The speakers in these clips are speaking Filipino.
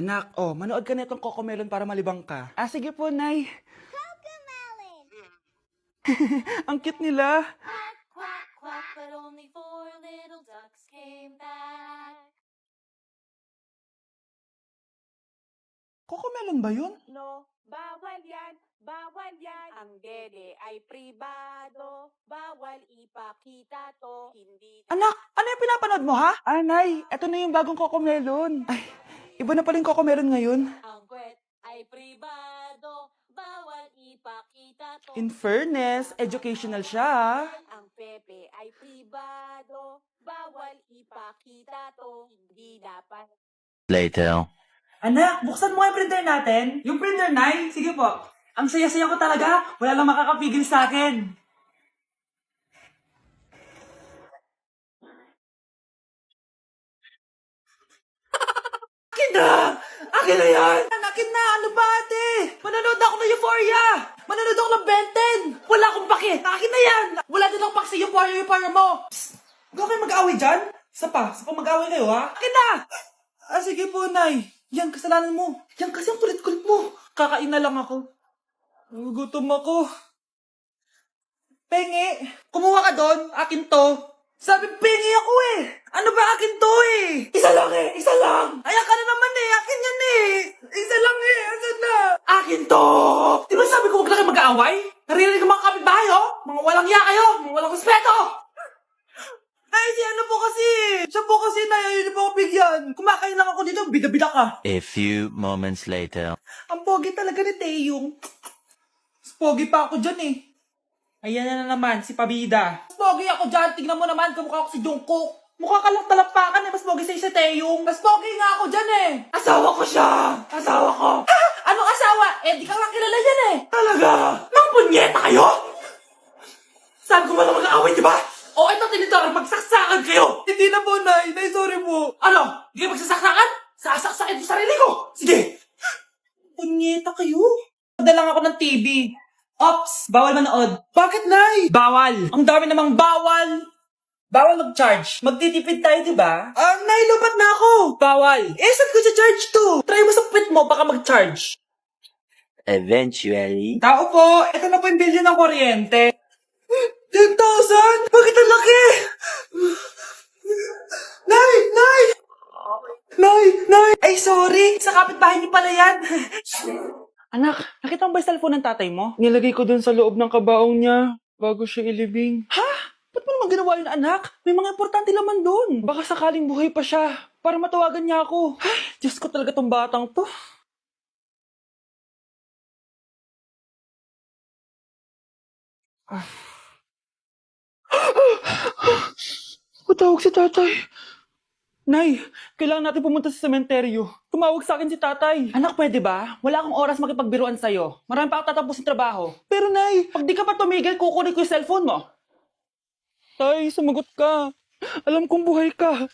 Anak, manood ka na itong Cocomelon para malibang ka. Sige po, Nay. Cocomelon! Ang cute nila. Quack, quack, quack, but only 4 little ducks came back. Cocomelon ba yun? No, bawal yan, bawal yan. Ang dede ay pribado, bawal ipakita to, hindi Anak, ano yung pinapanood mo, ha? Nay, eto na yung bagong Cocomelon. Ay, iba na pala yung Cocomelon ngayon. Ang kwet ay pribado, bawal ipakita to. In fairness, educational siya, ha? ang pepe ay pribado, bawal ipakita to, hindi dapat. Later. Anak, buksan mo yung printer natin. Yung printer, Nay? Sige po. Ang saya-saya ko talaga. Wala lang makakapigil sa akin. Akin na! Akin na yan! Akin na! Ano ba, ate? Manonood ako ng Euphoria! Manonood ako ng Ben 10! Wala akong pake! Akin na yan! Wala din akong pake sa Euphoria mo! Psst! Huwag kayo mag-away dyan? Sa pa mag-away kayo, ha? Akin na! Sige po, Nay. Yan, kasalanan mo. Yan kasi ang kulit-kulit mo. Kakain na lang ako. Gutom ako. Pengi! Kumuha ka doon! Akin to! Sabi, pengi ako eh! Ano ba akin to eh? Isa lang eh! Isa lang! Ayan ka na naman eh! Akin yan eh! Isa lang eh! Asan na? Akin to! Di ba sabi ko huwag na kayo mag-aaway? Naririnig ang mga kapitbahay oh! Mga walang iya kayo! Mga walang respeto! Ay, si ano po kasi? Siya po kasi na yun po ako bigyan. Kumakain lang ako dito, bida-bida ka. A few moments later. Ang pogi talaga ni Taeyong. Mas pogi pa ako dyan eh. Ayan na naman, si Pabida. Mas pogi ako dyan, tignan mo naman, kamukha ako si Jungkook. Mukha ka lang talampakan eh, mas pogi sa'yo si Taeyong. Mas pogi nga ako dyan eh. Asawa ko siya! Asawa ko! Ha? Anong asawa? Di ka lang kilala yan eh. Talaga? Mga punyeta kayo? Saan ko malang mag-aaway, di ba? Ito tinitara, magsaksakan kayo! Hindi na po, Nay. Nay, sorry po. Ano? Hindi kayo magsasaksakan? Sasaksakin ko sarili ko! Sige! Punyeta kayo? Padalang ako ng TV. Ops! Bawal manood. Bakit, Nay? Bawal! Ang dami namang bawal! Bawal mag-charge. Magtitipid tayo, di ba? Nay, lupat na ako! Bawal! Saan ko charge to? Try mo sa puwit mo, baka mag-charge. Eventually. Tao po, ito na po yung bilhin ng kuryente. 10,000? Bakit ang laki? Nay! Nay! Nay! Nay! Ay, sorry! Sa kapitbahay niyo pala yan. Anak, nakita mo ba yung cellphone ng tatay mo? Nilagay ko dun sa loob ng kabaong niya bago siya ilibing. Ha? Ba't mo naman ginawa yun, anak? May mga importante laman dun. Baka sakaling buhay pa siya para matawagan niya ako. Ay, Diyos ko talaga tong batang to. Tawag si tatay. Nay, kailangan natin pumunta sa sementeryo. Tumawag sa akin si tatay. Anak, pwede ba? Wala akong oras makipagbiruan sa'yo. Marami pa ako tatapusin trabaho. Pero Nay, pag di ka pa tumigil, kukunin ko yung cellphone mo. Tay, sumagot ka. Alam kong buhay ka.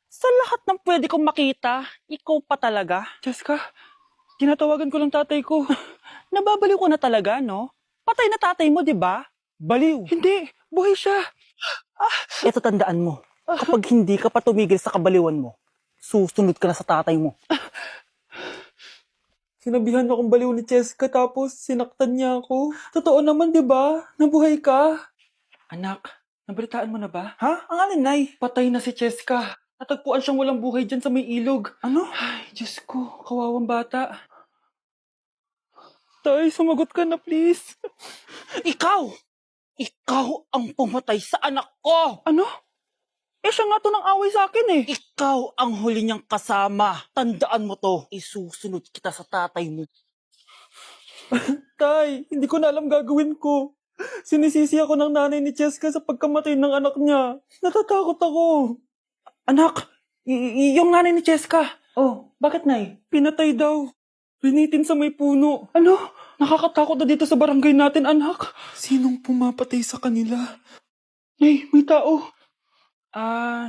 Sa lahat ng pwede kong makita, ikaw pa talaga. Jessica, tinatawagan ko lang tatay ko. Nababaliw ko na talaga, no? Patay na tatay mo, di ba? Baliw. Hindi, buhay siya. Ito tandaan mo, kapag hindi ka pa tumigil sa kabaliwan mo, susunod ka na sa tatay mo. Sinabihan akong baliw ni Cheska tapos sinaktan niya ako. Totoo naman, di ba? Nabuhay ka. Anak, nabalitaan mo na ba? Ha? Ang alin, Nay? Patay na si Cheska. Natagpuan siyang walang buhay dyan sa may ilog. Ano? Ay, Diyos ko, kawawang bata. Tay, sumagot ka na, please. Ikaw! Ikaw ang pumatay sa anak ko! Ano? Siya nga to ng away sa akin eh. Ikaw ang huli niyang kasama. Tandaan mo to. Isusunod kita sa tatay mo. Tay, hindi ko na alam gagawin ko. Sinisisi ako ng nanay ni Cheska sa pagkamatay ng anak niya. Natatakot ako. Anak, yung nanay ni Cheska. Oh, bakit, Nay? Pinatay daw. Pinitin sa may puno. Ano? Nakakatakot na dito sa barangay natin, anak. Sinong pumapatay sa kanila? Nay, may tao.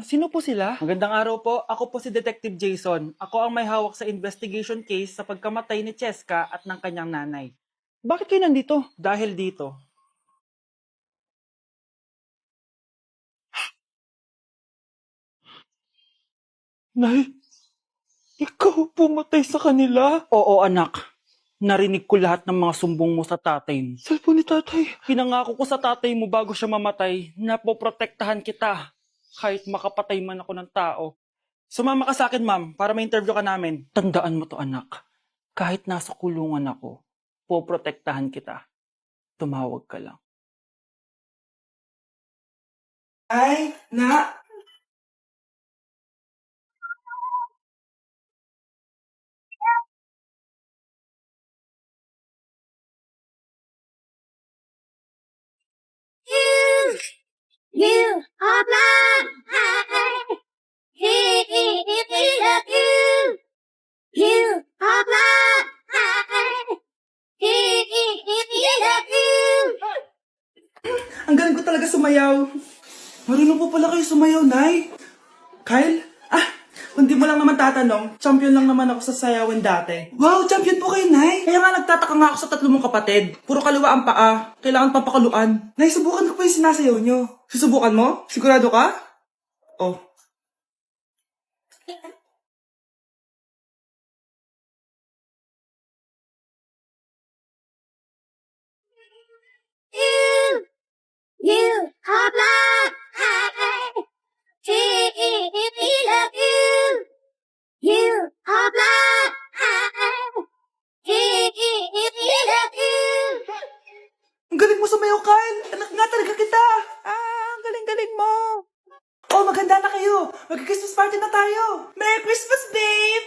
Sino po sila? Magandang araw po. Ako po si Detective Jason. Ako ang may hawak sa investigation case sa pagkamatay ni Cheska at ng kanyang nanay. Bakit kayo nandito? Dahil dito. Nay, Ikaw pumatay sa kanila? Oo, anak. Narinig ko lahat ng mga sumbong mo sa tatay mo. Cellphone ni tatay. Pinangako ko sa tatay mo bago siya mamatay na poprotektahan kita kahit makapatay man ako ng tao. Sumama ka sa akin, ma'am, para ma-interview ka namin. Tandaan mo to, anak. Kahit nasa kulungan ako, poprotektahan kita. Tumawag ka lang. Ay, na... You are blind. You are blind. Ang galing ko talaga sumayaw. Marunong po pala kayo sumayaw, Nay. Kyle? Kung di mo lang naman tatanong, champion lang naman ako sa sayawan dati. Wow, champion po kayo, Nay. Kaya nga nagtataka nga ako sa tatlo mong kapatid. Puro kaliwa ang paa. Kailangan papakaluan. Nay, subukan ko pa yung sinasayaw nyo. Susubukan mo? Sigurado ka? Oh. You are blind. You are blind. Ang galing mo sumayaw, Kyle. Anak nga talaga kita. Ang galing-galing mo. Oh, maganda na kayo. Mag-Christmas party na tayo. Merry Christmas, babe.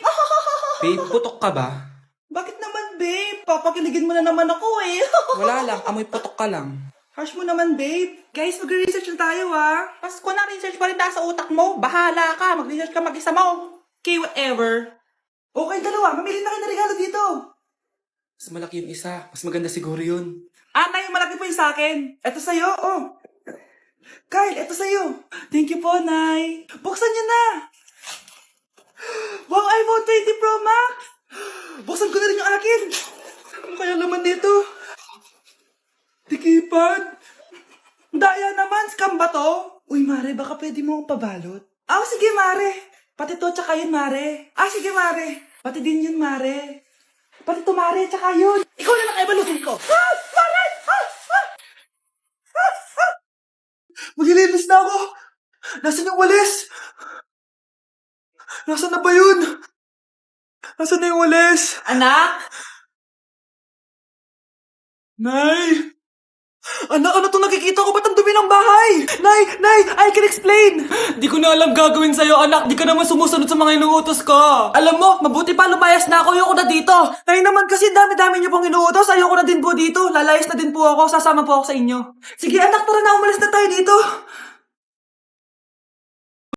Babe, putok ka ba? Bakit naman, babe? Papakiligin mo na naman ako eh. Wala lang, amoy putok ka lang. Harsh mo naman, babe. Guys, mag-research na tayo, ah. Pasko na, research pa rin nasa utak mo. Bahala ka. Mag-research ka mag-isa mo. Okay, whatever. Okay, dalawa. Mamili na kayo ng regalo dito. Mas malaki yung isa. Mas maganda siguro yun. Nay, malaki po yung sa akin. Ito sa'yo, oh. Kyle, ito sa'yo. Thank you po, Nay. Buksan niyo na. Wow, iPhone 20 Pro Max. Buksan ko na rin yung akin. Ano kaya laman dito? Tikipad. Daya naman, scam ba to? Uy, Mare, baka pwede mo akong pabalot. Sige, Mare. Pati to, tsaka yun, Mare. Sige, Mare. Pati din yun, Mare. Pati to, Mare, tsaka yun. Ikaw na lang ay balutin ko. Mare! Maglilinis na ako. Nasaan yung walis? Nasaan na ba yun? Nasaan na yung walis? Anak? Nay! Anak, ano itong nakikita ko? Ba't ang dumi ng bahay? Nay, I can explain! Di ko na alam gagawin sa'yo, anak. Di ka naman sumusunod sa mga inuutos ko. Alam mo, mabuti pa lumayas na ako. Ayoko na dito. Nay naman kasi dami-dami niyo pong inuutos. Ayoko na din po dito. Lalayas na din po ako. Sasama po ako sa inyo. Sige, anak, tara na. Umalis na tayo dito.